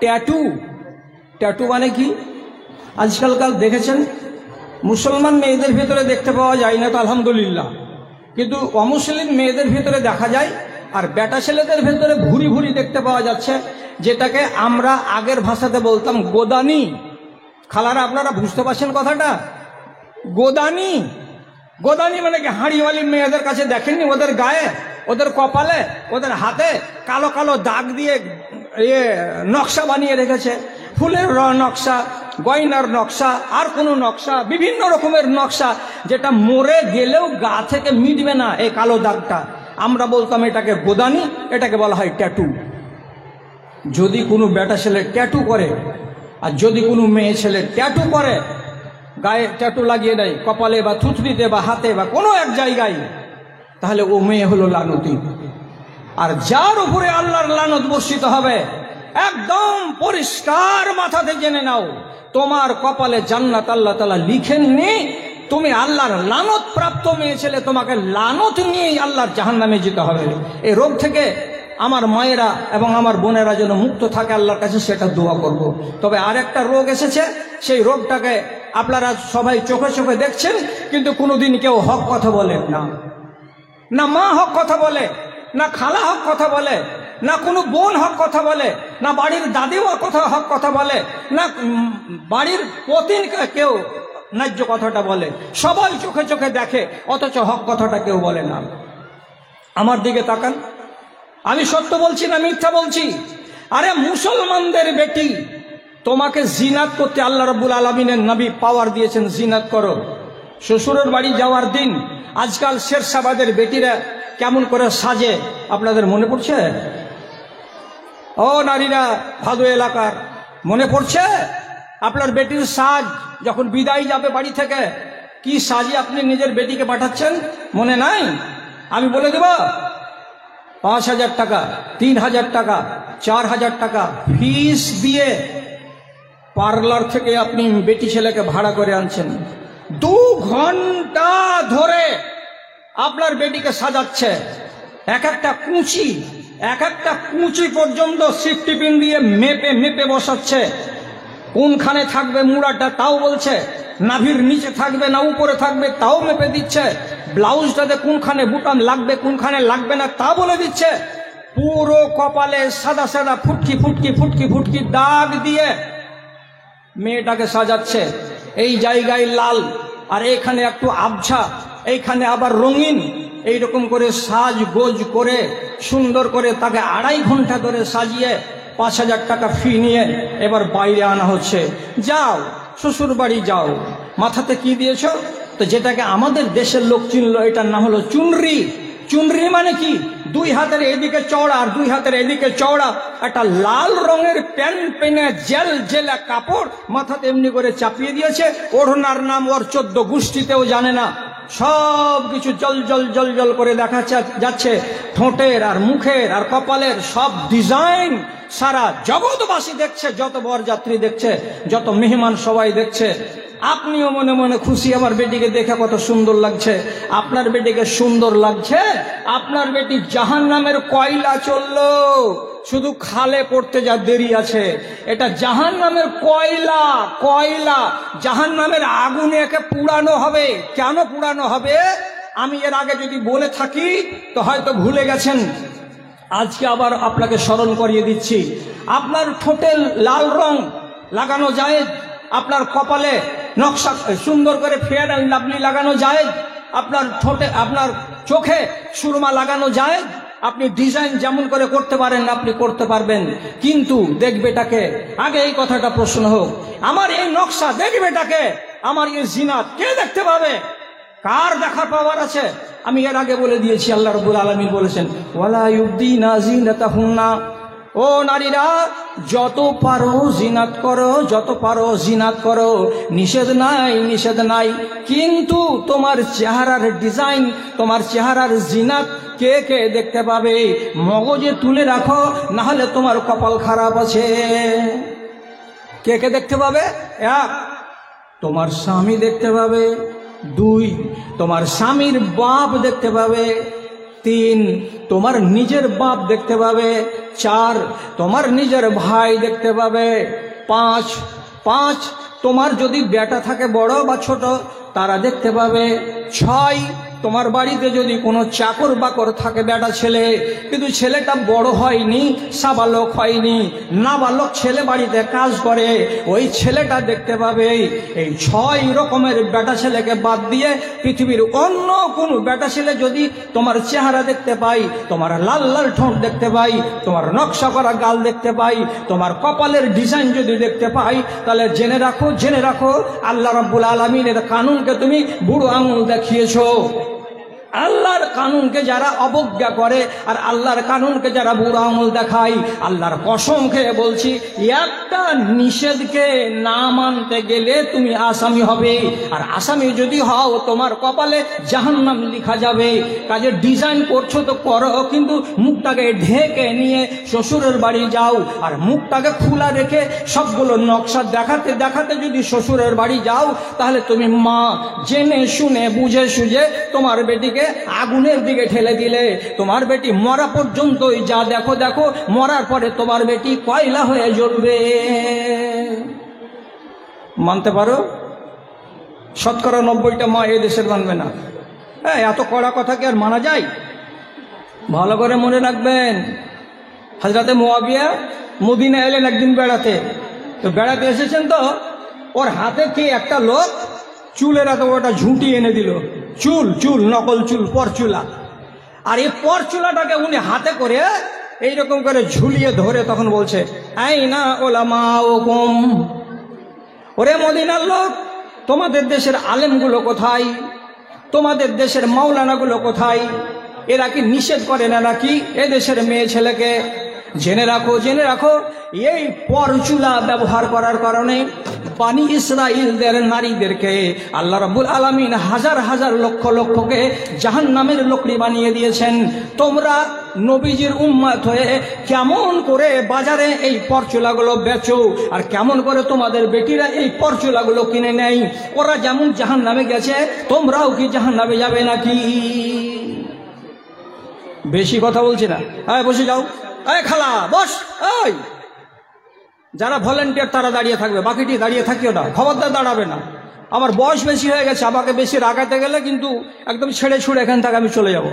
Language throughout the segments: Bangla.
ট্যাটু। ট্যাটু মানে কি? আজকালকাল দেখেছেন মুসলমান মেয়েদের ভিতরে দেখতে পাওয়া যায় না তো আলহামদুলিল্লাহ, কিন্তু অমুসলিম মেয়েদের ভিতরে দেখা যায়। আর বেটা ছেলেদের ভিতরে ভুরি ভুরি দেখতে পাওয়া যাচ্ছে, যেটাকে আমরা আগের ভাষাতে বলতাম গোদানি। খালারা আপনারা বুঝতে পারছেন কথাটা? গোদানি। গোদানি মানে কি? হাঁড়িওয়ালি মেয়েদের কাছে দেখেননি ওদের গায়ে, ওদের কপালে, ওদের হাতে কালো কালো দাগ দিয়ে নকশা বানিয়ে রেখেছে, ফুলের নকশা, গয়নার নকশা, আর কোনো নকশা, বিভিন্ন রকমের নকশা, যেটা মরে গেলেও গা থেকে মিটবে না এই কালো দাগটা। আমরা বলতাম এটাকে গোদানি, এটাকে বলা হয় ট্যাটু। যদি কোনো বেটা ছেলে ট্যাটু করে, আর যদি কোনো মেয়ে ছেলে ট্যাটু করে, গায়ে ট্যাটু লাগিয়ে দেয় কপালে বা থুতনিতে বা হাতে বা কোনো এক জায়গায়, তাহলে ও মেয়ে হলো লানতি। আর যার উপরে আল্লাহর লানত বর্ষিত হবে, একদম পরিষ্কার মাথাতে জেনে নাও, তোমার কপালে জান্নাত আল্লাহ তাআলা লিখেননি। তুমি আল্লাহর লানত প্রাপ্ত মেয়ে ছেলে, তোমাকে লানত নিয়ে আল্লাহর জাহান্নামে যেতে হবে। এই রোগ থেকে আমার মায়েরা এবং আমার বোনেরা যেন মুক্ত থাকে আল্লাহর কাছে, সেটা দোয়া করব। তবে আরেকটা রোগ এসেছে, সেই রোগটাকে আপনারা সবাই চোখে চোখে দেখছেন, কিন্তু কোনোদিন কেউ হক কথা বলেন না। না মা হক কথা বলে, না খালা হক কথা বলে, না কোনো বোন হক কথা বলে, না বাড়ির দাদিও হক কথা বলে, না বাড়ির পতিন কেউ ন্যায্য কথাটা বলে। সবাই চোখে চোখে দেখে, অথচ হক কথাটা কেউ বলে না। আমার দিকে তাকান, আমি সত্য বলছি না মিথ্যা বলছি? আরে মুসলমানদের বেটি, তোমাকে জিনাত করতে আল্লাহ রাব্বুল আলামিনের নবী পাওয়ার দিয়েছেন, জিনাত করো। শ্বশুরের বাড়ি যাওয়ার দিন আজকাল শেরশাবাদের বেটিরা কেমন করে সাজে আপনাদের মনে পড়ছে? ও নারীরা ভাদু এলাকার, মনে পড়ছে আপনার বেটির সাজ? যখন বিদায় যাবে বাড়ি থেকে, কি সাজে আপনি নিজের বেটিকে পাঠাচ্ছেন, মনে নাই? আমি বলে দেব, 5,000 টাকা, 3,000 টাকা, 4,000 টাকা ফিস দিয়ে পার্লার থেকে আপনি বেটি ছেলেকে ভাড়া করে আনছেন। 2 ঘন্টা ধরে আপনার বেটিকে সাজাচ্ছে, এক একটা কুচি পর্যন্ত সিফটি পিন দিয়ে মেপে মেপে বসাচ্ছে। কোনখানে থাকবে মুড়াটা তাও বলছে, নাভির নিচে থাকবে না উপরে থাকবে তাও মেপে দিচ্ছে, ব্লাউজটাতে কোনখানে বুটাম লাগবে কোনখানে লাগবে না তা বলে দিচ্ছে। পুরো কপালে সাদা সাদা ফুটকি ফুটকি ফুটকি ফুটকি দাগ দিয়ে মেয়েটাকে সাজাচ্ছে। এই জায়গায় লাল, আর এখানে একটু আবছা, এইখানে আবার রঙিন, এইরকম করে সাজ গোজ করে সুন্দর করে তাকে 2.5 ঘন্টা ধরে সাজিয়ে 5,000 টাকা ফি নিয়ে এবার বাইরে আনা হচ্ছে। যাও শ্বশুর বাড়ি যাও, মাথাতে কি দিয়েছ? তো যেটাকে আমাদের দেশের লোক চিনলো, এটার নাম হলো চুনরি। চুনরি মানে কি? 2 হাতের এদিকে চওড়া আর 2 হাতের এদিকে চওড়া একটা লাল রঙের প্যান্ট পেনে জেল জেলা কাপড় মাথাতে এমনি করে চাপিয়ে দিয়েছে। ওড়নার নাম ওর 14 গোষ্ঠীতেও জানে না। সব কিছু জল জল জল জল করে দেখা যাচ্ছে, ঠোঁটের আর মুখের আর কপালের সব ডিজাইন সারা জগৎবাসী দেখছে, যত বরযাত্রী দেখছে, যত মেহমান সবাই দেখছে। আপনিও মনে মনে খুশি, আমার বেটিকে দেখে কত সুন্দর লাগছে। আপনার বেটিকে সুন্দর লাগছে, আপনার বেটি জাহান্নামের কয়লা চললো, শুধু খালে পড়তে যা দেরি আছে। এটা জাহান্নামের কয়লা, কয়লা জাহান্নামের আগুনে একে পুড়ানো হবে। কেন পুড়ানো হবে আমি এর আগে যদি বলে থাকি তো হয়তো ভুলে গেছেন, আজকে আবার আপনাকে স্মরণ করিয়ে দিচ্ছি। আপনার ঠোঁটে লাল রং লাগানো যায়, আপনার কপালে নকশা সুন্দর করে ফেয়ার অ্যান্ড লাভলি লাগানো যায়, আপনার ঠোঁটে আপনার চোখে সুরমা লাগানো যায়, আপনি ডিজাইন যেমন করে করতে পারেন আপনি করতে পারবেন। কিন্তু দেখবেটাকে, আগে এই কথাটা প্রশ্ন হোক, আমার এই নকশা দেখবেটাকে, আমার এই জিনাত কে দেখতে পাবে? কার দেখা পাওয়ার আছে? আমি এর আগে বলে দিয়েছি, আল্লাহ রাব্বুল আলামিন বলেছেন ওয়ালা ইউবদিনা জিনাতাহুন্না, ও নারীরা যত পারো জিনাত করো, যত পারো জিনাত করো, নিষেধ নাই, নিষেধ নাই। কিন্তু তোমার চেহারার ডিজাইন, তোমার চেহারার জিনাত কে কে দেখতে পাবে? মগজে তুলে রাখো, না হলে তোমার কপাল খারাপ আছে। কে কে দেখতে পাবে? 1, তোমার স্বামী দেখতে পাবে। 2, তোমার স্বামীর বাপ দেখতে পাবে। 3, তোমার নিজের বাপ দেখতে পাবে। 4, তোমার নিজের ভাই দেখতে পাবে। 5, তোমার যদি বেটা থাকে বড় বা ছোট তারা দেখতে পাবে। 6, তোমার বাড়িতে যদি কোনো চাকর বাকর থাকে বেটা ছেলে, কিন্তু ছেলেটা বড় হয়নি, সাবালক হয়নি, নাবালক ছেলে বাড়িতে কাজ করে, ওই ছেলেটা দেখতে পাবে। এই 6 রকমের বেটা ছেলেকে বাদ দিয়ে পৃথিবীর অন্য কোনো বেটা ছেলে যদি তোমার চেহারা দেখতে পাই, তোমার লাল লাল ঠোঁট দেখতে পাই, তোমার নকশা করা গাল দেখতে পাই, তোমার কপালের ডিজাইন যদি দেখতে পাই, তাহলে জেনে রাখো আল্লাহ রাব্বুল আলামিনের কানুনকে তুমি বুড়ো আঙুল দেখিয়েছো। আল্লাহর কানুনকে যারা অবজ্ঞা করে আর আল্লাহর কানুনকে যারা বুড়ো আঙুল দেখায়, আল্লাহর কসম খেয়ে বলছি, একটা নিষেধকে না মানতে গেলে তুমি আসামি হবে, আর আসামি যদি হও তোমার কপালে জাহান্নাম লিখা যাবে। কাজে ডিজাইন করছো তো করো, কিন্তু মুখটাকে ঢেকে নিয়ে শ্বশুরের বাড়ি যাও, আর মুখটাকে খোলা রেখে সবগুলো নকশা দেখাতে দেখাতে যদি শ্বশুরের বাড়ি যাও, তাহলে তুমি মা জেনে শুনে বুঝে সুঝে তোমার বেটিকে আগুনের দিকে ঠেলে দিলে। তোমার বেটি মরা পর্যন্তই যা দেখো, মরার পরে তোমার বেটি কয়লা হয়ে জ্বলবে। মানতে পারো? 90% মা এই দেশের মানবে না। এত কড়া কথা কি আর মানা যায়? ভালো করে মনে রাখবেন, হযরতে মুআবিয়া মদিনা এলেন একদিন বেড়াতে। তো বেড়াতে এসেছেন, তো ওর হাতে কি একটা লোক চুলের এত ওটা ঝুঁটি এনে দিল, চুল নকল চুল, পরচুলা। আর এই পরচুলাটাকে উনি হাতে করে এইরকম করে ঝুলিয়ে ধরে তখন বলছে, আইনা উলামাউকুম, ওরে মদিনার লোক, তোমাদের দেশের আলেমগুলো কোথায়? তোমাদের দেশের মাওলানাগুলো কোথায়? এরা কি নিষেধ করে না নাকি এ দেশের মেয়ে ছেলেকে? জেনে রাখো এই পরচুলা ব্যবহার করার কারণে বানি ইসরাইলদের নারীদেরকে আল্লাহ রাব্বুল আলামিন হাজার হাজার লক্ষ লক্ষকে জাহান্নামের লোকরি বানিয়ে দিয়েছেন। তোমরা নবীজির উম্মত হয়ে কেমন করে বাজারে এই পরচুলাগুলো বেচো, আর কেমন করে তোমাদের বেটিরা এই পরচুলাগুলো কিনে নেয়? ওরা যেমন জাহান্নামে গেছে, তোমরাও কি জাহান্নামে যাবে নাকি? বেশি কথা বলছি না, বসে যাও। খালা বস। যারা ভলেন্টিয়ার তারা দাঁড়িয়ে থাকবে, বাকিটি দাঁড়িয়ে থাকিও না, খবরদার দাঁড়াবে না। আমার বয়স বেশি হয়ে গেছে, আমাকে বেশি রাগাতে গেলে কিন্তু একদম ছেড়ে ছুড়ে এখান থেকে আমি চলে যাব।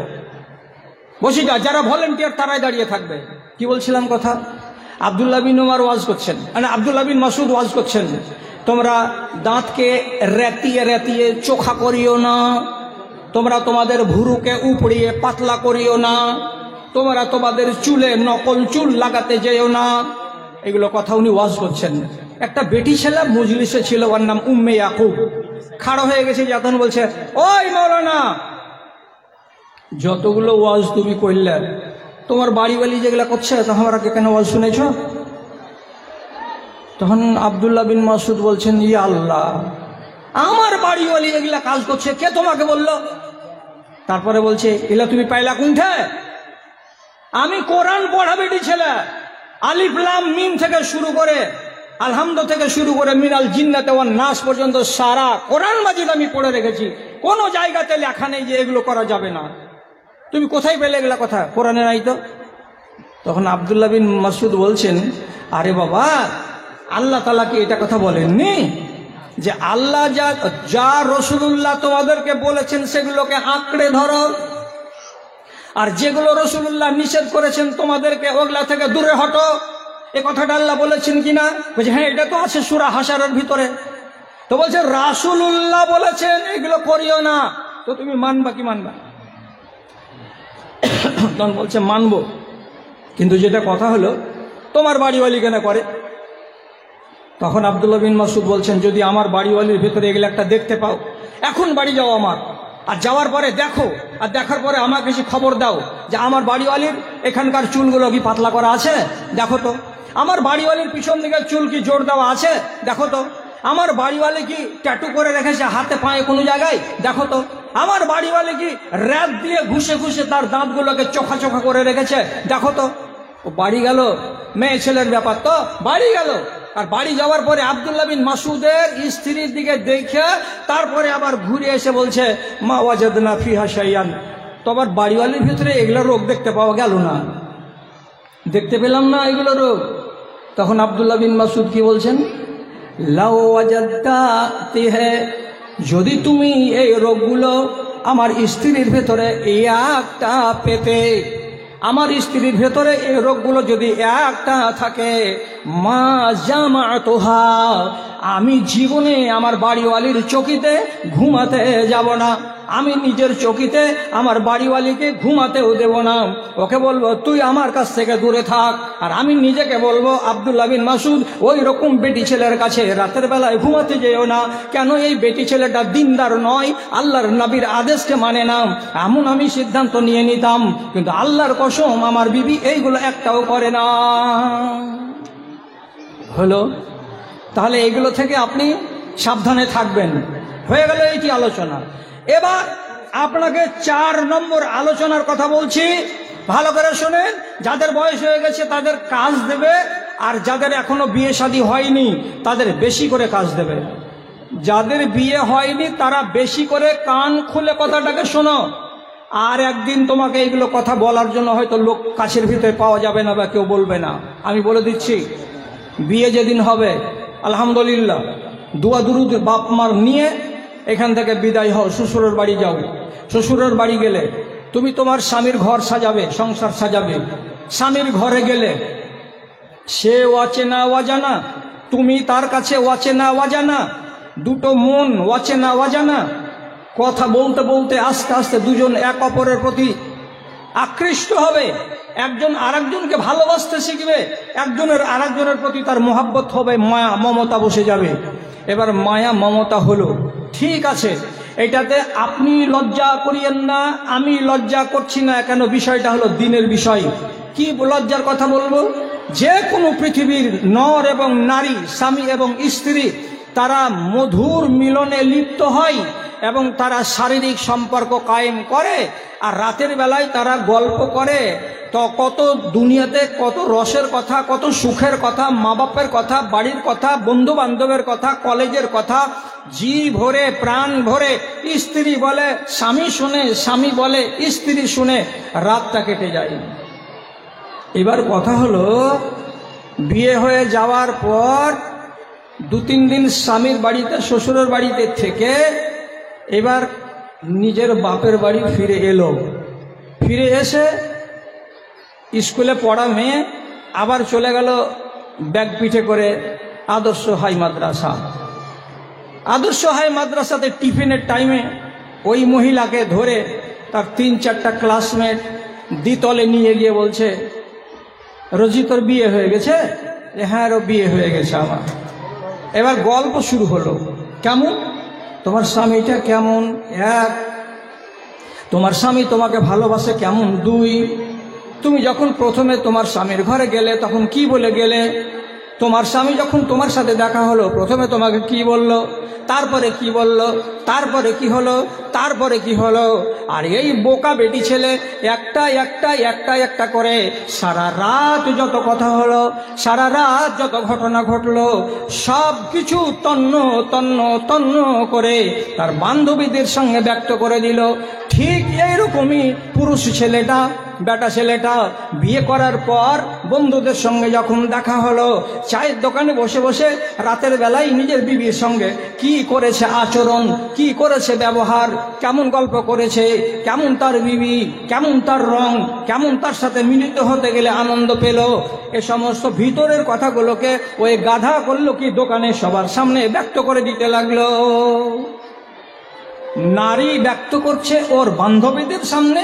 বসে যা, যারা ভলেন্টিয়ার তারাই দাঁড়িয়ে থাকবে। কি বলছিলাম কথা? আব্দুল্লাহ বিন উমর ওয়াজ করছেন, মানে আব্দুল্লাহ বিন মাসউদ ওয়াজ করছেন, তোমরা দাঁতকে রেতিয়ে চোখা করিও না, তোমরা তোমাদের ভুরুকে উপড়িয়ে পাতলা করিও না, তোমরা তোমাদের চুলে নকল চুল লাগাতে যেও না। এগুলো কথা উনি ওয়াজ করছেন। একটা বেটি ছেলে মজলিসে ছিল, ওর নাম উম্মে ইয়াকুব। খাড়া হয়ে গেছে, যখন বলছে, ওই মাওলানা, যতগুলো ওয়াজ তুমি করলে, তোমার বাড়িওয়ালি যেগুলো করছে, তো আমরা কেন ওয়াজ শুনেছ? তখন আব্দুল্লাহ বিন মাসউদ বলছেন, ইয়া আল্লাহ, আমার বাড়িওয়ালি এগুলা কাজ করছে, কে তোমাকে বললো? তারপরে বলছে, এগুলা তুমি পাইলা কোনটা? আমি কোরআন পড়া বেটি ছেলে, আলিফ লাম মিম থেকে শুরু করে, আলহামদু থেকে শুরু করে মিনাল জিন্নাতে ওয়ান নাস পর্যন্ত সারা কোরআন মাজিদ আমি পড়ে রেখেছি। কোন জায়গাতে লেখা নেই যে এগুলো করা যাবে না। তুমি কোথায় পেলে এগুলা কথা? কোরআনে নাই তো। তখন আব্দুল্লাহ বিন মাসউদ বলছেন, আরে বাবা, আল্লাহ তাআলা কি এটা কথা বলেননি যে আল্লাহ যা রাসূলুল্লাহ তোমাদেরকে বলেছেন সেগুলোকে আঁকড়ে ধরো, আর যেগুলো রাসূলুল্লাহ নিষেধ করেছেন তোমাদেরকে ওগুলা থেকে দূরে হটো? এ কথাটা আল্লাহ বলেছেন কিনা? বলছে, হ্যাঁ, এটা তো আছে সূরা হাশরের ভিতরে। তো বলছে, রাসূলুল্লাহ বলেছেন এগুলো করিও না, তো তুমি মানবা কি মানবা? তখন বলছে, মানবো, কিন্তু যেটা কথা হলো, তোমার বাড়িওয়ালি কেন করে? তখন আব্দুল্লাহ বিন মাসউদ বলছেন, যদি আমার বাড়িওয়ালির ভেতরে এগুলো একটা দেখতে পাও, এখন বাড়ি যাও আমার, আর যাওয়ার পরে দেখো, আর দেখার পরে আমাকে এসে খবর দাও যে আমার বাড়িওয়ালির এখানকার চুলগুলো কি পাতলা করা আছে, দেখো তো। আমার বাড়িওয়ালির পিছন দিকে চুল কি জোর দেওয়া আছে, দেখো তো। আমার বাড়িওয়ালি কি ট্যাটু করে রেখেছে হাতে পায়ে কোনো জায়গায়, দেখো তো। আমার বাড়িওয়ালি কি র‍্যাপ দিয়ে ঘুষে ঘুষে তার দাঁতগুলোকে চোখা চোখা করে রেখেছে, দেখো তো। ও বাড়ি গেল, মেয়ে ছেলের ব্যাপার তো, বাড়ি গেল। আর বাড়ি যাওয়ার পরে আব্দুল্লাহ বিন মাসউদের স্ত্রীর দিকে দেখে তারপরে আবার ঘুরে এসে বলছে, মা ওয়াজাদনা ফিহা শাইআন, তো আবার বাড়িওয়ালির ভিতরে এগুলো রোগ দেখতে পাওয়া গেল না, দেখতে পেলাম না এগুলো রোগ। তখন আব্দুল্লাহ বিন মাসউদ কি বলছেন, লাও ওয়াজাদতা তিহে, যদি তুমি এই রোগগুলো আমার স্ত্রীর ভেতরে একটা পেতে, আমার স্ত্রীর ভেতরে এই রোগগুলো যদি একটা থাকে, মা জামাতুহা, আমি জীবনে আমার বাড়িওয়ালির চকিতে ঘুমাতে যাব না, আমি নিজের চকিতে আমার বাড়িওয়ালিকে ঘুমাতেও দেব না। ওকে বলবো তুই আমার কাছ থেকে দূরে থাক, আর আমি নিজেকে বলবো আব্দুল্লাহ বিন মাসউদ ওই রকম বেটি ছেলের কাছে রাতের বেলায় ঘুমাতে যেও না। কেন? এই বেটি ছেলেটা দিনদার নয়, আল্লাহর নবীর আদেশকে মানে না, এমন আমি সিদ্ধান্ত নিয়ে নিতাম। কিন্তু আল্লাহর কসম আমার বিবি এইগুলো একটাও করে না। হলো, তাহলে এগুলো থেকে আপনি সাবধানে থাকবেন। হয়ে গেল এইটি আলোচনা। এবার আপনাকে 4 নম্বর আলোচনার কথা বলছি, ভালো করে শুনেন। যাদের বয়স হয়ে গেছে তাদের কাজ দেবে, আর যাদের এখনো বিয়ে শাদী হয়নি তাদের বেশি করে কাজ দেবে। যাদের বিয়ে হয়নি তারা বেশি করে কান খুলে কথাটাকে শোনো। আর একদিন তোমাকে এইগুলো কথা বলার জন্য হয়তো লোক কাছের ভিতরে পাওয়া যাবে না বা কেউ বলবে না। আমি বলে দিচ্ছি, বিয়ে যেদিন হবে আলহামদুলিল্লাহ দোয়া দুরুদ বাপ মার নিয়ে এখান থেকে বিদায় হও, শ্বশুরের বাড়ি যাও। শ্বশুরের বাড়ি গেলে তুমি তোমার স্বামীর ঘর সাজাবে, সংসার সাজাবে। স্বামীর ঘরে গেলে সে অচেনা অজানা, তুমি তার কাছে অচেনা অজানা, দুটো মন অচেনা অজানা, কথা বলতে বলতে আস্তে আস্তে দুজন এক অপরের প্রতি আকৃষ্ট হবে, একজন আরেকজনকে ভালোবাসতে শিখবে, একজনের আরেকজনের প্রতি তার মোহাব্বত হবে, মায়া মমতা বসে যাবে। এবার মায়া মমতা হলো, ঠিক আছে, এটাতে আপনি লজ্জা করিয়েন না, আমি লজ্জা করছি না। কেন? বিষয়টা হলো দিনের বিষয়। কি লজ্জার কথা বলবো? যে কোনো পৃথিবীর নর এবং নারী, স্বামী এবং স্ত্রী, তারা মধুর মিলনে লিপ্ত হয় এবং তারা শারীরিক সম্পর্ক কায়েম করে, আর রাতের বেলায় তারা গল্প করে। তো কত দুনিয়াতে কত রসের কথা, কত সুখের কথা, মা বাপের কথা, বাড়ির কথা, বন্ধু বান্ধবের কথা, কলেজের কথা, জি ভরে প্রাণ ভরে স্ত্রী বলে স্বামী শুনে, স্বামী বলে স্ত্রী শুনে, রাতটা কেটে যায়। এবার কথা হলো, বিয়ে হয়ে যাওয়ার পর 2-3 দিন স্বামীর বাড়িতে, শ্বশুরের বাড়িতে থেকে এবার নিজের বাপের বাড়ি ফিরে এলো। ফিরে এসে স্কুলে পড়া মেয়ে আবার চলে গেল ব্যাগ পিঠে করে আদর্শ হাই মাদ্রাসা। আদর্শ হাই মাদ্রাসাতে টিফিনের টাইমে ওই মহিলাকে ধরে তার 3-4টা ক্লাসমেট দ্বিতলে নিয়ে গিয়ে বলছে, রোজি তোর বিয়ে হয়ে গেছে? হ্যাঁ রো বিয়ে হয়ে গেছে আমার। এবার গল্প শুরু হলো। কেমন? তোমার স্বামীটা কেমন? 1। তোমার স্বামী তোমাকে ভালোবাসে কেমন? 2। তুমি যখন প্রথমে তোমার স্বামীর ঘরে গেলে তখন কি বলে গেলে? তোমার স্বামী যখন তোমার সাথে দেখা হলো প্রথমে তোমাকে কি বলল, তারপরে কি বলল, তারপরে কি হলো, তারপরে কি হলো। আর এই বোকা বেটি ছেলে একটা একটা একটা একটা করে সারা রাত যত কথা হলো, সারা রাত যত ঘটনা ঘটলো, সব কিছু তন্ন তন্ন তন্ন করে তার বান্ধবীদের সঙ্গে ব্যক্ত করে দিল। ঠিক এইরকমই পুরুষ ছেলেটা, বেটা ছেলেটা বিয়ে করার পর বন্ধুদের সঙ্গে যখন দেখা হলো, চায়ের দোকানে বসে বসে রাতের বেলায় নিজের বিবির সঙ্গে কি করেছে আচরণ, কি করেছে ব্যবহার, কেমন গল্প করেছে, কেমন তার বিবি, কেমন তার রং, কেমন তার সাথে মিলিত হতে গেলে আনন্দ পেল, এ সমস্ত ভিতরের কথাগুলোকে ওই গাধা করলো কি দোকানে সবার সামনে ব্যক্ত করে দিতে লাগলো। নারী ব্যক্ত করছে ওর বান্ধবীদের সামনে,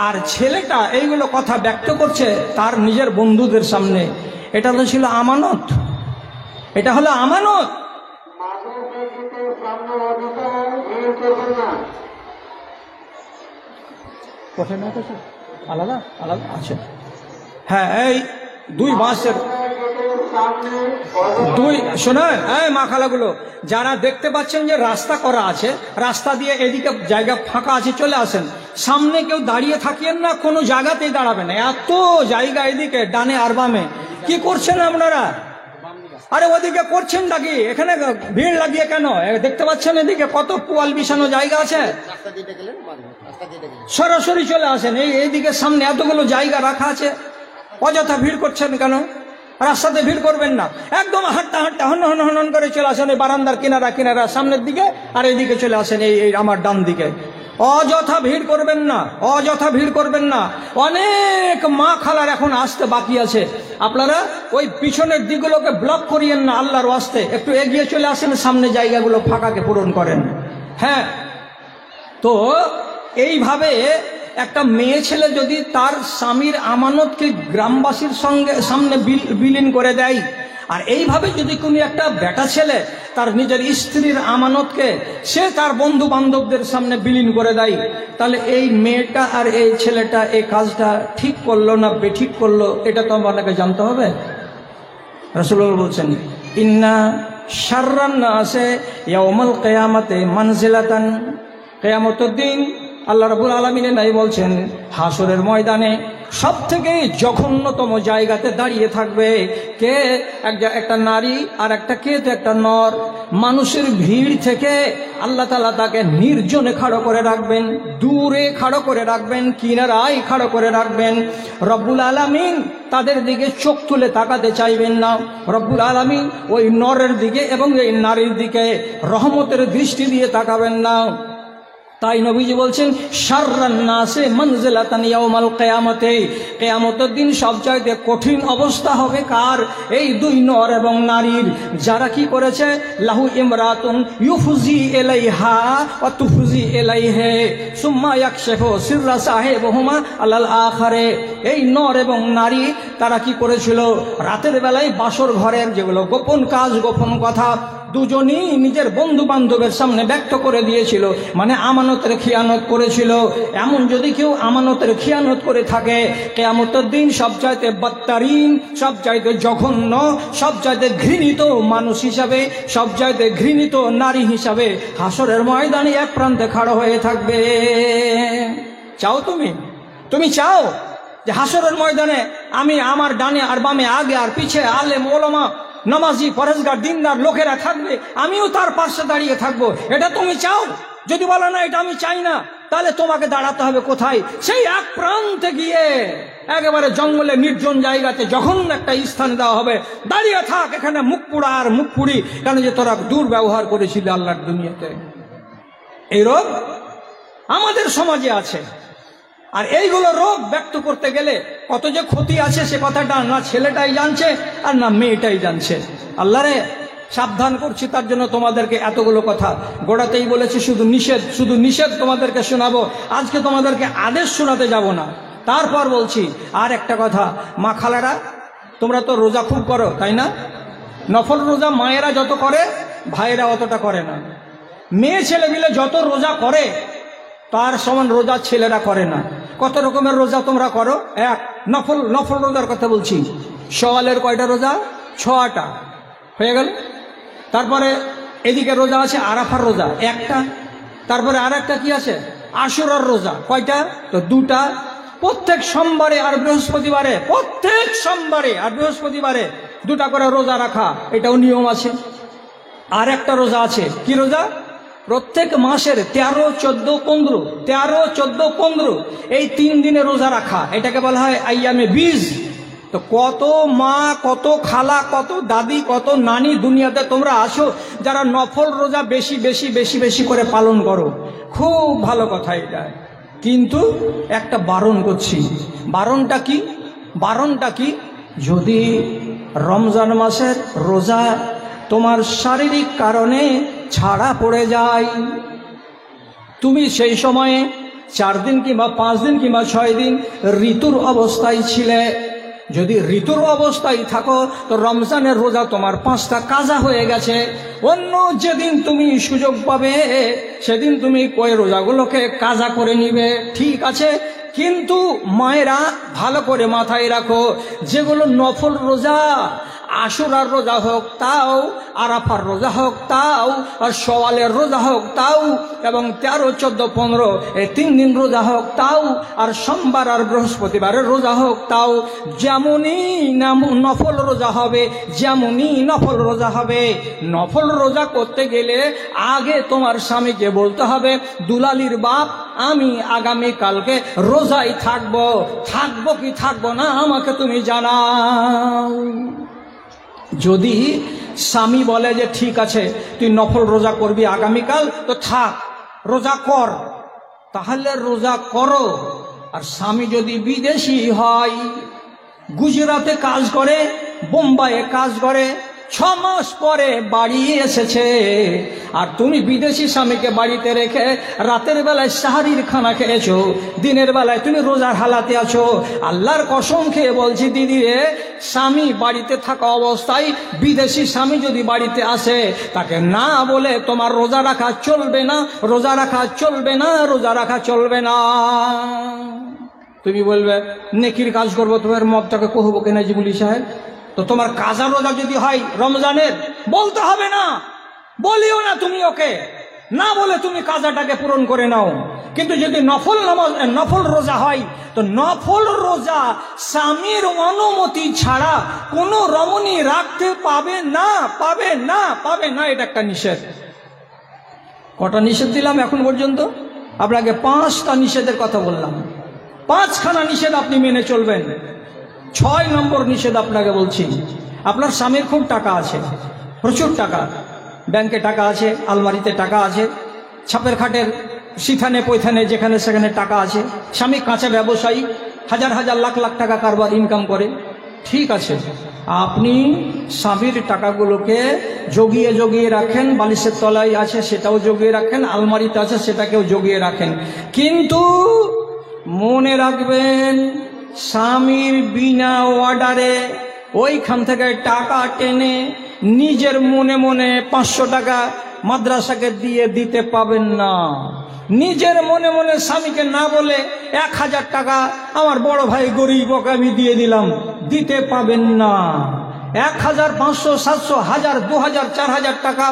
আর ছেলেটা এইগুলো কথা ব্যক্ত করছে তার নিজের বন্ধুদের সামনে। এটা তো ছিল আমানত, এটা হলো আমানত। আলাদা আলাদা আছে। হ্যাঁ, এই 2 বাঁশের 2 শোনেন, এই মাখালাগুলো যারা দেখতে পাচ্ছেন যে রাস্তা করা আছে, রাস্তা দিয়ে এদিকে জায়গা ফাঁকা আছে, চলে আসেন। সামনে কেউ দাঁড়িয়ে থাকিয়েন না, কোনো জায়গাতেই দাঁড়াবেন না, এত জায়গা এদিকে ডানে আর বামে। কি করছেন আপনারা? আরে ওদিকে করছেন নাকি? এখানে ভিড় লাগিয়ে কেন? দেখতে পাচ্ছেন এদিকে কত পোয়াল বিছানো জায়গা আছে, সরাসরি চলে আসেন। এইদিকে সামনে এতগুলো জায়গা রাখা আছে, অযথা ভিড় করছেন কেন? রাস্তাতে ভিড় করবেন না, একদম হাঁটতে হাঁটতে হন হন হন করে চলে আসেন এই বারান্দার কিনারা কিনারা সামনের দিকে, আর এইদিকে চলে আসেন এই আমার ডান দিকে। অযথা ভিড় করবেন না, অযথা ভিড় করবেন না। অনেক মা খালার এখন আসতে বাকি আছে, আপনারা ওই পিছনের দিকগুলোকে ব্লক করিয়েন না আল্লাহর ওয়াস্তে, একটু এগিয়ে চলে আসেন, সামনে জায়গাগুলো ফাঁকাকে পূরণ করেন। হ্যাঁ, তো এইভাবে একটা মেয়ে ছেলে যদি তার স্বামীর আমানতকে গ্রামবাসীর সামনে বিলীন করে দেয়, আর এইভাবে যদি কোনো একটা বেটা ছেলে তার নিজের স্ত্রীর আমানতকে সে তার বন্ধু বান্ধবদের সামনে বিলীন করে দেয়, তাহলে এই মেয়েটা আর এই ছেলেটা এই কাজটা ঠিক করলো না বেঠিক করলো, এটা তো আমাকে জানতে হবে। রাসূলুল্লাহ বলছেন, ইন্না শাররান নাসে ইয়াউমাল কিয়ামাতে মানজিলাতান, কিয়ামতের দিন আল্লাহ রাব্বুল আলামিন নাই বলছেন হাসরের ময়দানে সবথেকে জঘন্যতম জায়গাতে দাঁড়িয়ে থাকবে কে? একটা নারী, আর একটা নর। মানুষের ভিড় থেকে আল্লাহ তাআলা তাকে নির্জনে খাড়ো করে রাখবেন, দূরে খাড়ো করে রাখবেন, কিনারায় খাড়ো করে রাখবেন। রব্বুল আলামিন তাদের দিকে চোখ তুলে তাকাতে চাইবেন না। রব্বুল আলামিন ওই নরের দিকে এবং এই নারীর দিকে রহমতের দৃষ্টি দিয়ে তাকাবেন না। তাই নবীজি বলছেন শাররান নাসে মানজিলাতান ইয়াউমাল কিয়ামাতে, কিয়ামতের দিন সবচাইতে কঠিন অবস্থা হবে কার? এই দুই নর এবং নারীর, যারা কি করেছে লাহু ইমরাতুন ইউফজি ইলাইহা ওয়া তুফজি ইলাইহি সুম্মা ইয়াকশিফু সিররা সাহিবহুমা আলাল আখারে। এই নর এবং নারী তারা কি করেছিল? রাতের বেলায় বাসর ঘরের যেগুলো গোপন কাজ, গোপন কথা দুজনই নিজের বন্ধু বান্ধবের সামনে ব্যক্ত করে দিয়েছিল, মানে আমানতের খিয়ানত করেছিল। এমন যদি কেউ আমানতের খিয়ানত করে থাকে, কিয়ামতের দিন সবচাইতে বদতরিন, সবচাইতে জঘন্য, সবচাইতে ঘৃণিত মানুষ হিসাবে, সবচাইতে ঘৃণিত নারী হিসাবে হাসরের ময়দানে এক প্রান্তে খাড়ো হয়ে থাকবে। চাও তুমি চাও যে হাসরের ময়দানে আমি আমার ডানে আর বামে, আগে আর পিছে আলেম ওলামা নামাজি পরেজগার দিনদার লোকেরা থাকবে, আমিও তার পাশে দাঁড়িয়ে থাকবো, এটা তুমি চাও? যদি বলো না এটা আমি চাই না, তাহলে তোমাকে দাঁড়াতে হবে কোথায়? সেই এক প্রান্তে গিয়ে একেবারে জঙ্গলে নির্জন জায়গাতে যখন একটা স্থান দেওয়া হবে, দাঁড়িয়ে থাক এখানে, মুখ পোড়া আর মুখ পুড়ি, কেন যে তোরা দুর্ব্যবহার করেছিলি আল্লাহর দুনিয়াতে। এই রোগ আমাদের সমাজে আছে, আর এইগুলো রোগ ব্যক্ত করতে গেলে কত যে ক্ষতি আছে সে কথাটা না ছেলেটাই জানছে আর না মেয়েটাই জানছে। আল্লাহরে সাবধান করছি, তার জন্য তোমাদেরকে এতগুলো কথা গোড়াতেই বলেছি, শুধু নিষেধ তোমাদেরকে শোনাবো, আজকে তোমাদেরকে আদেশ শোনাতে যাব না। তারপর বলছি আর একটা কথা, মা খালারা তোমরা তো রোজা খুব করো তাই না? নফল রোজা মায়েরা যত করে ভাইয়েরা অতটা করে না। মেয়ে ছেলে মিলে যত রোজা করে তার সমান রোজা ছেলেরা করে না। কত রকমের রোজা তোমরা করো? এক, নফল রোজার কথা বলছি। সওয়ালের কয়টা রোজা? 6টা হয়ে গেল। তারপরে এদিকে রোজা আছে আরাফার রোজা একটা, তারপরে আর একটা কি আছে আশুরার রোজা, কয়টা? তো 2টা। প্রত্যেক সোমবারে আর বৃহস্পতিবারে, প্রত্যেক সোমবারে আর বৃহস্পতিবারে 2টা করে রোজা রাখা, এটাও নিয়ম আছে। আর একটা রোজা আছে, কি রোজা? প্রত্যেক মাসের 13, 14, 15, 13, 14, 15 এই 3 দিনে রোজা রাখা, এটাকে বলা হয় আইয়ামে বীজ। তো কত মা, কত খালা, কত দাদি, কত নানি দুনিয়াতে তোমরা আসো যারা নফল রোজা বেশি বেশি বেশি বেশি করে পালন করো, খুব ভালো কথা এটা। কিন্তু একটা বারণ করছি। বারণটা কি? যদি রমজান মাসের রোজা তোমার শারীরিক কারণে ছাড়া পড়ে যায়, তুমি সেই সময়ে 4 দিন কিংবা 5 দিন কিংবা 6 দিন ঋতুর অবস্থায় ছিলে, যদি ঋতুর অবস্থায় থাকো তো রমজানের রোজা তোমার 5টা কাজা হয়ে গেছে। অন্য যেদিন তুমি সুযোগ পাবে সেদিন তুমি ওই রোজাগুলোকে কাজা করে নিবে, ঠিক আছে। কিন্তু মায়েরা ভালো করে মাথায় রাখো, যেগুলো নফল রোজা আশুরার রোজা হোক তাও, আরাফার রোজা হোক তাও, আর সওয়ালের রোজা হোক তাও, এবং 13, 14, 15 এই 3 দিন রোজা হোক তাও, আর সোমবার আর বৃহস্পতিবারের রোজা হোক তাও। যেমনই নফল রোজা হবে, যেমনই নফল রোজা হবে। নফল রোজা করতে গেলে আগে তোমার স্বামীকে বলতে হবে, দুলালির বাপ আমি আগামী কালকে রোজাই থাকবো কি থাকবো না আমাকে তুমি জানাও। যদি স্বামী বলে যে ঠিক আছে তুই নফল রোজা করবি আগামীকাল, তো থাক, রোজা কর, তাহলে রোজা করো। আর স্বামী যদি বিদেশি হয়, গুজরাটে কাজ করে, বোম্বাইয়ে কাজ করে, 6 মাস পরে বাড়ি এসেছে, আর তুমি বিদেশি স্বামীকে বাড়িতে রেখে রাতের বেলায় সাহারির খানা খেয়েছো, দিনের বেলায় তুমি রোজার হালাতে আছো, আল্লাহর কসম খেয়ে বলছি দিদি রে, স্বামী বাড়িতে থাকা অবস্থায় বিদেশি স্বামী যদি বাড়িতে আসে, তাকে না বলে তোমার রোজা রাখা চলবে না, রোজা রাখা চলবে না, রোজা রাখা চলবে না। তুমি বলবে নেকির কাজ করবো, তোমার মতটাকে কহবো কেনা জিবুলি সাহেব, তো তোমার কাজা রোজা যদি হয় রমজানের, বলতে হবে না, বলিও না তুমি ওকে, না বলে তুমি কাজাটাকে পূরণ করে নাও। কিন্তু যদি নফল রোজা হয়, তো নফল রোজা স্বামীর অনুমতি ছাড়া কোনো রমণী রাখতে পাবে না, পাবে না, পাবে না। এটা একটা নিষেধ। কটা নিষেধ দিলাম এখন পর্যন্ত? আপনাকে 5টা নিষেধের কথা বললাম, 5খানা নিষেধ আপনি মেনে চলবেন। 6 নম্বর নিষেধ আপনাকে বলছি, আপনার স্বামীর খুব টাকা আছে, প্রচুর টাকা, ব্যাংকে টাকা আছে, আলমারিতে টাকা আছে, ছাপের খাটের সিথানে পৈথানে যেখানে সেখানে টাকা আছে, স্বামী কাঁচা ব্যবসায়ী, হাজার হাজার লাখ লাখ টাকা কারবার ইনকাম করে, ঠিক আছে, আপনি স্বামীর টাকাগুলোকে জগিয়ে জগিয়ে রাখেন, বালিশের তলায় আছে সেটাও জগিয়ে রাখেন, আলমারিতে আছে সেটাকেও জগিয়ে রাখেন, কিন্তু মনে রাখবেন স্বামীর বিনা অর্ডারে ওইখান থেকে টাকা টেনে নিজের মনে মনে 500 টাকা মাদ্রাসাকে দিয়ে দিতে পাবেন না। নিজের মনে মনে স্বামীকে না বলে 1000 টাকা আমার বড় ভাই গরিব, ওকে আমি দিয়ে দিলাম, দিতে পাবেন না। 1000, 500, 700, 1000, 2000, 4000 টাকা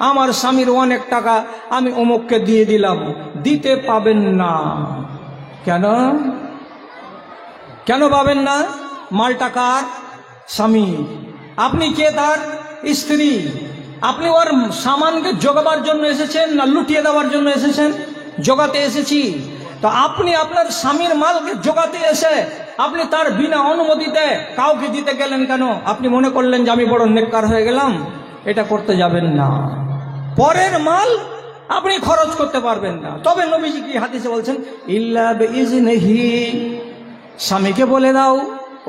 আমার স্বামীর অনেক টাকা, আমি অমুককে দিয়ে দিলাম, দিতে পাবেন না। কেন কেন পাবেন না? মালটা কার? স্বামী। আপনি কে? তার স্ত্রী। আপনি ওর সামানকে জোগাবার জন্য এসেছেন না লুটিয়ে দেওয়ার জন্য এসেছেন? জোগাতে এসেছি। তো আপনি আপনার স্বামীর মালকে জোগাতে এসে আপনি তার বিনা অনুমতিতে কাউকে দিতে গেলেন কেন? আপনি মনে করলেন যে আমি বড় নেককার হয়ে গেলাম? এটা করতে যাবেন না। পরের মাল আপনি খরচ করতে পারবেন না। তবে নবীজি কি হাদিসে বলছেন, ইল্লা বিইজনিহি, স্বামীকে বলে দাও,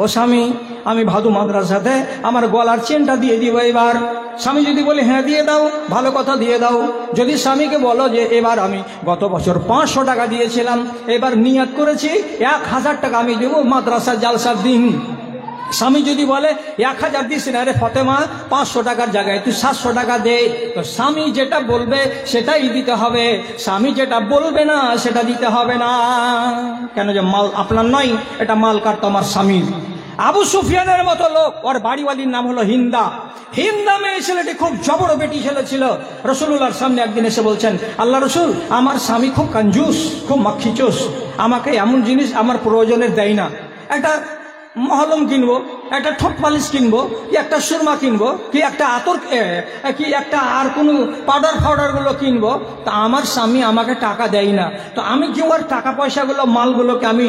ও স্বামী আমি ভাদু মাদ্রাসাতে আমার গলার চেনটা দিয়ে দিব এবার। স্বামী যদি বলে হ্যাঁ দিয়ে দাও, ভালো কথা, দিয়ে দাও। যদি স্বামীকে বলো যে এবার আমি গত বছর 500 টাকা দিয়েছিলাম, এবার নিয়ত করেছি 1000 টাকা আমি দেবো মাদ্রাসা জালসার দিন। স্বামী যদি বলে 1000 দিস না রে ফতেমা, 500 টাকার জায়গায় তুই 700 টাকা দে, তো স্বামী যেটা বলবে সেটাই দিতে হবে, স্বামী যেটা বলবে না সেটা দিতে হবে না। কেন? যে মাল আপনার নয়, এটা মাল কার? তোমার স্বামীর। আবু সুফিয়ানের মতো লোক, ওর বাড়িওয়ালির নাম হলো হিন্দা। হিন্দা মেয়ে ছেলেটি খুব জবর বেটি ছেলে ছিল। রসুলুল্লাহর সামনে একদিন এসে বলছেন, আল্লাহ রসুল, আমার স্বামী খুব কঞ্জুস, খুব মাক্ষিচোস, আমাকে এমন জিনিস আমার প্রয়োজনের দেয় না। একটা মহলম কিনবো, একটা ঠোঁট পালিশ কিনবো, কি একটা সুরমা কিনবো, কি একটা আতর, কি একটা আর কোনো পাউডার গুলো কিনবো, তা আমার স্বামী আমাকে টাকা দেয় না। তো আমি কি ওর টাকা পয়সাগুলো মালগুলোকে আমি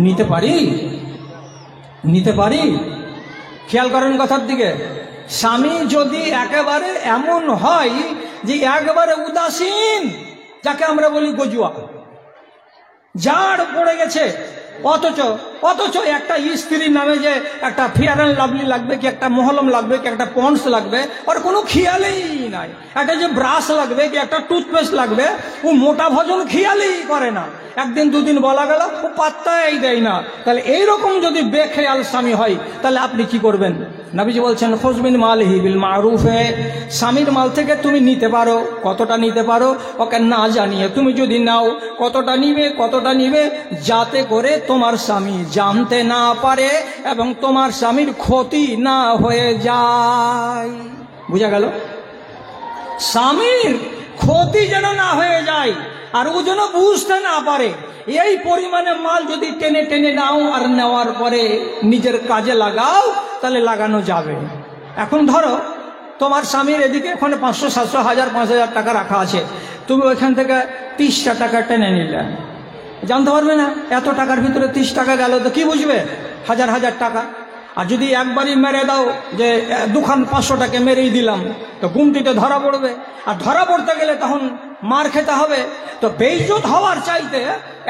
নিতে পারি? নিতে পারি? খেয়াল করেন কথার দিকে। স্বামী যদি একেবারে এমন হয় যে একেবারে উদাসীন, যাকে আমরা বলি গজুয়া, জাড় পড়ে গেছে, অথচ একটা স্ত্রীর নামে যে একটা ফেয়ার অ্যান্ড লাভলি লাগবে, কি একটা মহলম লাগবে, কি একটা পন্ডস লাগবে, ওর কোনো খেয়ালই নাই। একটা যে ব্রাশ লাগবে, কি একটা টুথপেস্ট লাগবে, ও মোটা ভোজন খেয়ালই করে না। একদিন দুদিন বলা গেল, ও পাত্তাই দেয় না। তাহলে এইরকম যদি বেখেয়াল স্বামী হয়, তাহলে আপনি কি করবেন? নবীজি বলছেন খুয মিন মালিহি বিল মারুফে, স্বামীর মাল থেকে তুমি নিতে পারো, কতটা নিতে পারো ওকে না জানিয়ে তুমি যদি নাও, কতটা নিবে যাতে করে তোমার স্বামী জানতে না পারে এবং তোমার স্বামীর ক্ষতি না হয়ে যায়। বুঝা গেল? স্বামীর ক্ষতি যেন না হয়ে যায় আর ও যেন বুঝতে না পারে, এই পরিমাণে মাল যদি টেনে টেনে নাও আর নেওয়ার পরে নিজের কাজে লাগাও তাহলে লাগানো যাবে। এখন ধরো তোমার স্বামীর এদিকে ওখানে 500, 700, 1000, 5000 টাকা রাখা আছে, তুমি ওইখান থেকে 30টা টাকা টেনে নিলে, জানতে পারবে না এত টাকার ভিতরে 30 টাকা গেল, তো কি বুঝবে? হাজার হাজার টাকা। আর যদি একবারই মেরে দাও যে দুখান 500 টাকা মেরেই দিলাম, তো গুমটিতে ধরা পড়বে, আর ধরা পড়তে গেলে তখন মার খেতে হবে। তো বেইজ্জত হওয়ার চাইতে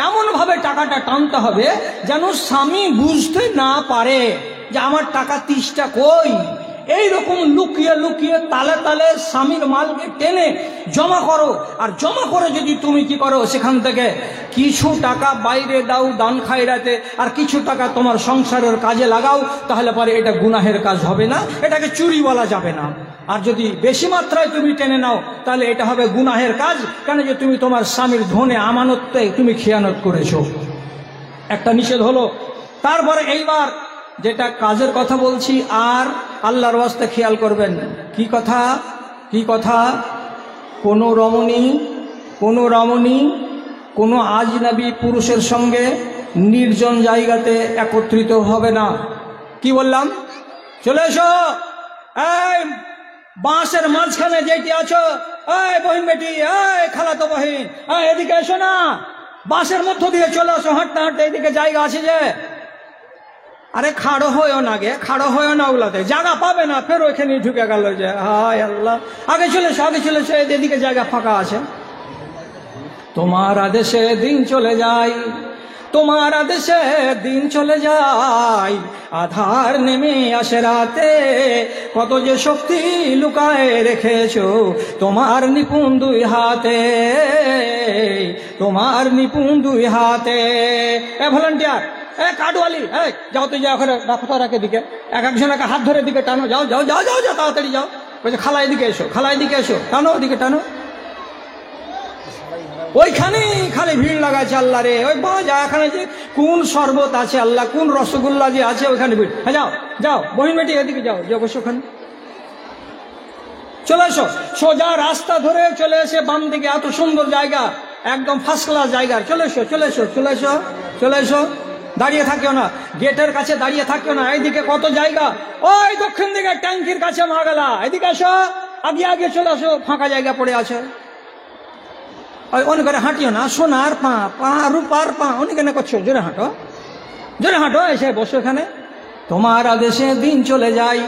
এমনভাবে টাকাটা টানতে হবে যেন স্বামী বুঝতে না পারে যে আমার টাকা 30টা কই। এইরকম লুকিয়ে লুকিয়ে তালে তালে স্বামীর মালকে টেনে জমা করো, আর জমা করে যদি তুমি কি করো সেখান থেকে কিছু টাকা বাইরে দাও দান খায়রাতে, আর কিছু টাকা তোমার সংসারের কাজে লাগাও, তাহলে পরে এটা গুনাহের কাজ হবে না, এটাকে চুরি বলা যাবে না। আর যদি বেশি মাত্রায় তুমি টেনে নাও তাহলে এটা হবে গুনাহের কাজ, কেন যে তুমি তোমার স্বামীর ধনে আমানতে তুমি খেয়ানত করেছো। একটা নিষেধ হলো। তারপরে এইবার যেটা কাজের কথা বলছি, আর আল্লাহর ওয়াস্তে খেয়াল করবেন। কি কথা? কোনো রমণী কোনো আজনবী পুরুষের সঙ্গে নির্জন জায়গাতে একত্রিত হবে না। কি বললাম? চলে এসো, এই বাঁশের মাঝখানে যেটি আছো, এই বহিন বেটি, এই খালাতো বহিন, এদিকে এসো না, বাঁশের মধ্য দিয়ে চলে আসো, হাঁটতে হাঁটতে এদিকে জায়গা আছে যে। আরে খাড়ো হয়েও না গে, খাড়ো হয়েও না, ওগুলাতে জায়গা পাবে না, ফের ওইখানে ঢুকে গেল যে হায় আল্লাহ, আগে চলে এসো, এদিকে জায়গা ফাঁকা আছে। তোমার আদেশে দিন চলে যায়, তোমার আদেশে দিন চলে যায়, আধার নেমে আসে রাতে, কত যে শক্তি লুকায় রেখেছো তোমার নিপুণ দুই হাতে, তোমার নিপুণ দুই হাতে। এ ভলান্টিয়ার, এ কাঠওয়ালি, যাও তুই, যাও ওখানে রাখো, রাখে দিকে একজনকে হাত ধরে দিকে টানো, যাও যাও যাও যাও যাও তাড়াতাড়ি যাও। বলছে খালাই দিকে এসো, টানো ওদিকে টানো। ওইখানেই খালি ভিড় লাগাচ্ছে আল্লাহ রে, ওই বাজা এখানে যে কোন শরবত আছে আল্লাহ, কোন রসগোল্লা যে আছে ওইখানে ভিড়। হ্যাঁ যাও যাও বহিন বেটি, এদিকে যাও, বসো ওখানে, চলে এসো। সোজা রাস্তা ধরে চলে এসে বাম দিকে, এত সুন্দর জায়গা, একদম ফার্স্ট ক্লাস জায়গা, চলে এসো। দাঁড়িয়ে থাকিও না, গেটের কাছে দাঁড়িয়ে থাকিও না, এইদিকে কত জায়গা, ওই দক্ষিণ দিকে ট্যাঙ্কির কাছে মাগালা, এদিকে আসো, আগে চলে আসো, ফাঁকা জায়গা পড়ে আছে। অনেক করে হাঁটিও না, সোনার পা রূপার পা, অনেক কেন করছো, জোরে হাঁটো, এসে বসো এখানে। তোমার আদেশে দিন চলে যায়,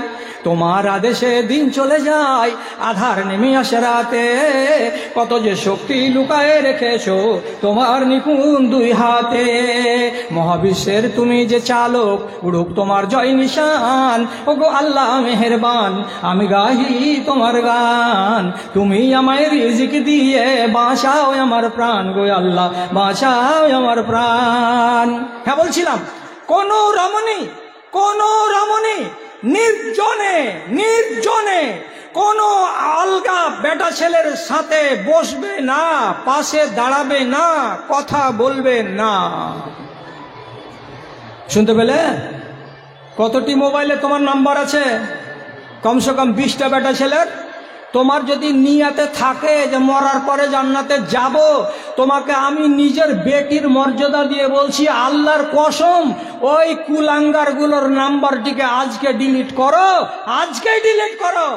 তোমার আদেশে দিন চলে যায়, আধার নেমে আসে রাতে, কত যে শক্তি লুকায়ে রেখেছো তোমার নিপুণ দুই হাতে। মহাবিশ্বের তুমি যে চালক, উড়ুক তোমার জয় নিশান, ওগো আল্লাহ মেহেরবান, আমি গাহি তোমার গান, তুমি আমায় রিজিক দিয়ে বাঁচাও আমার প্রাণ, গো আল্লাহ বাঁচাও আমার প্রাণ। হ্যাঁ বলছিলাম, কোন রমণী নির্জনে কোন আলগা বেটা ছেলের সাথে বসবে না, পাশে দাঁড়াবে না, কথা বলবে না। শুনতে পেলে? কতটি মোবাইলে তোমার নাম্বার আছে? কমসে কম 20টা বেটা ছেলের। তোমার যদি নিয়াতে থাকে যে মরার পরে জান্নাতে যাব, তোমাকে আমি নিজের বেটির মর্যাদা দিয়ে বলছি, আল্লাহর কসম, ওই কুলাঙ্গারগুলোর নাম্বারটিকে আজকে ডিলিট করো, আজকেই ডিলিট করো।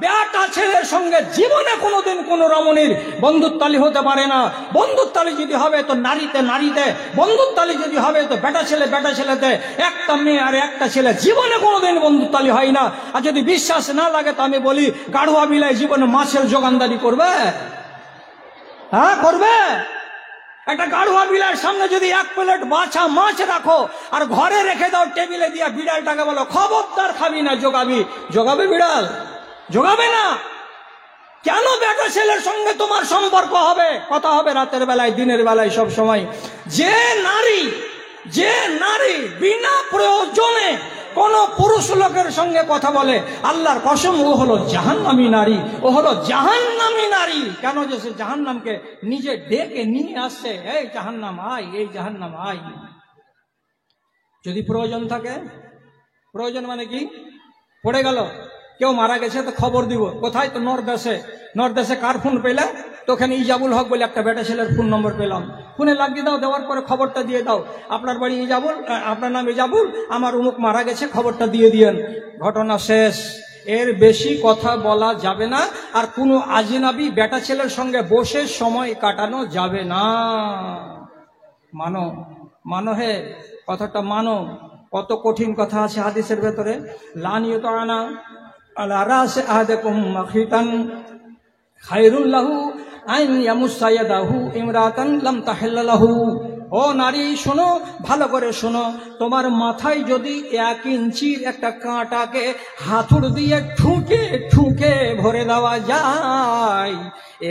বেটা ছেলের সঙ্গে জীবনে কোনোদিন কোনো রমণীর বন্ধুত্বালি হতে পারে না। বন্ধুত্বালি যদি হবে তো নারীতে, বন্ধুত্বালি যদি হবে তো বেটা ছেলেতে, একটা মেয়ে আর একটা ছেলে, জীবনে কোনোদিন বন্ধুত্বালি হয় না। আর যদি বিশ্বাস না লাগে তো আমি বলি, গাড়ুয়া বিলাই জীবনে মাছের যোগানদারি করবে? হ্যাঁ করবে? একটা গাড়ুয়া বিলার সামনে যদি 1 প্লেট বাছা মাছ রাখো আর ঘরে রেখে দাও টেবিলে দিয়া, বিড়ালটাকে বলো খবরদার খাবি না, যোগাবে বিড়াল? যোগাবে না। কেন বেটা ছেলের সঙ্গে তোমার সম্পর্ক হবে, কথা হবে রাতের বেলায়, দিনের বেলায়, সব সময়? যে নারী বিনা প্রয়োজনে কোন পুরুষ লোকের সঙ্গে কথা বলে, আল্লাহর কসম ও হলো জাহান্নামী নারী, ও হলো জাহান্নামী নারী। কেন যে সে জাহান্নামকে নিজে ডেকে নিয়ে আসছে, এই জাহান্নাম আয়, এই জাহান্নাম আয়। যদি প্রয়োজন থাকে, প্রয়োজন মানে কি, পড়ে গেল কেউ মারা গেছে তো খবর দিব, কোথায়, তো নর্দেশে কার ফোন পেলে, তো ওখানে ইজাবুল হক বলে একটা বেটা ছেলের ফোন নম্বর পেলাম, ফোনে লাগিয়ে দাও, দেওয়ার পরে খবরটা দিয়ে দাও, আপনার বাড়ি ইজাবুল, আপনার নাম ইজাবুল, আমার অমুক মারা গেছে, খবরটা দিয়ে দিয়েন, ঘটনা শেষ। এর বেশি কথা বলা যাবে না, আর কোনো আজনাবি বেটা ছেলের সঙ্গে বসে সময় কাটানো যাবে না। মানো হে, কথাটা মানো। কত কঠিন কথা আছে হাদিসের ভেতরে। লানিয়ত আনা আলা রাসি আহাদিকুম মাখিতান খায়রুল লাহু আন ইয়ামুসা ইয়াদাহু ইমরাতান লাম তাহিল্লা লাহু। ও নারী শোনো, ভালো করে শোনো, তোমার মাথায় যদি 1 ইঞ্চির একটা কাঁটাকে হাতুড় দিয়ে ঠুকে ঠুকে ভরে দেওয়া যায়,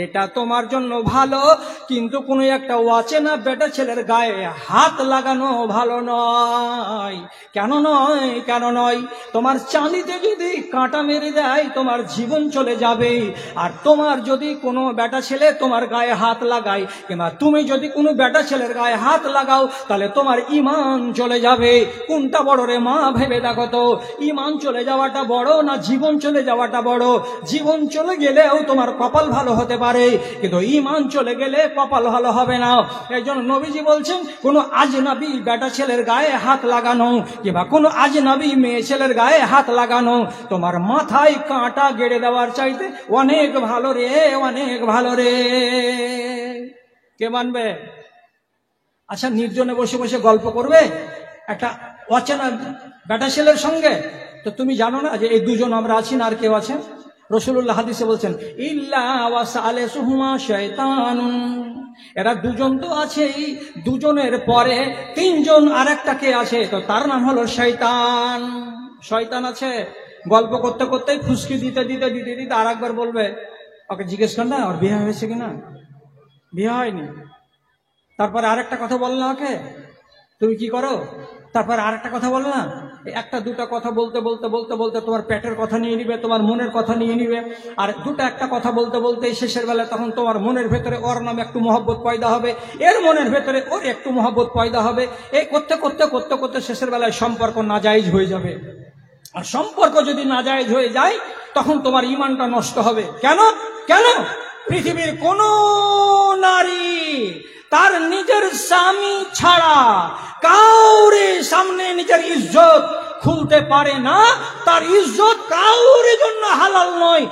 এটা তোমার জন্য ভালো, কিন্তু কোনো একটা অচেনা বেটা ছেলের গায়ে হাত লাগানো ভালো নয়। কেন নয়? কেন নয়? তোমার চাঁদিতে যদি কাঁটা মেরে দেয় তোমার জীবন চলে যাবে, আর তোমার যদি কোনো বেটা ছেলে তোমার গায়ে হাত লাগায়, কিংবা তুমি যদি কোনো বেটা ছেলের গায়ে হাত লাগাও, তাহলে তোমার ঈমান চলে যাবে। কোনটা বড় রে মা, ভেবে দেখো তো, ঈমান চলে যাওয়াটা বড় না জীবন চলে যাওয়াটা বড়? জীবন চলে গেলেও তোমার কপাল ভালো হতে পারে, কিন্তু ঈমান চলে গেলে কপাল ভালো হবে না। এই জন্য নবীজি বলছেন, কোনো আজনবী বেটা ছেলের গায়ে হাত লাগানো কিংবা কোনো আজনবী মেয়ে ছেলের গায়ে হাত লাগানো তোমার মাথায় কাঁটা গেড়ে দেওয়ার চাইতে অনেক ভালো রে, অনেক ভালো রে। কে মানবে? আচ্ছা, নির্জনে বসে বসে গল্প করবে একটা অচেনা বেটা ছেলের সঙ্গে? তো তুমি জানো না যে এই দুজন আমরা আছি না আর কেউ আছে? রাসূলুল্লাহ হাদিসে বলছেন, ইল্লা ওয়াসালেসুহুমা শায়তানুন, এরা দুজন তো আছেই, দুজনের পরে 3 জন আরেকটা কে আছে, তো তার নাম হলো শয়তান। শয়তান আছে, গল্প করতে করতেই ফুসকি দিতে দিতে দিতে দিতে আর একবার বলবে, ওকে জিজ্ঞেস কর না ওর বিয়ে হয়েছে কিনা। বিয়ে হয়নি, তারপরে আরেকটা কথা বল না ওকে, তুমি কি করো, তারপরে আরেকটা কথা বল না। একটা দুটা কথা বলতে বলতে বলতে বলতে তোমার পেটের কথা নিয়ে নিবে, তোমার মনের কথা নিয়ে নিবে, আর দুটো একটা কথা বলতে বলতে শেষের বেলায় তখন তোমার মনের ভেতরে ওর নামে একটু মহব্বত পয়দা হবে, এর মনের ভেতরে ওর একটু মহব্বত পয়দা হবে। এই করতে করতে করতে করতে শেষের বেলায় সম্পর্ক নাজায়েজ হয়ে যাবে। আর সম্পর্ক যদি নাজায়েজ হয়ে যায় তখন তোমার ঈমানটা নষ্ট হবে। কেন? কেন? পৃথিবীর কোন নারী তার নিজের স্বামী ছাড়া কাউরে সামনে নিজের ইজ্জত খুলতে পারে না, তার ইজ্জত কাউরে জন্য হালাল নয়।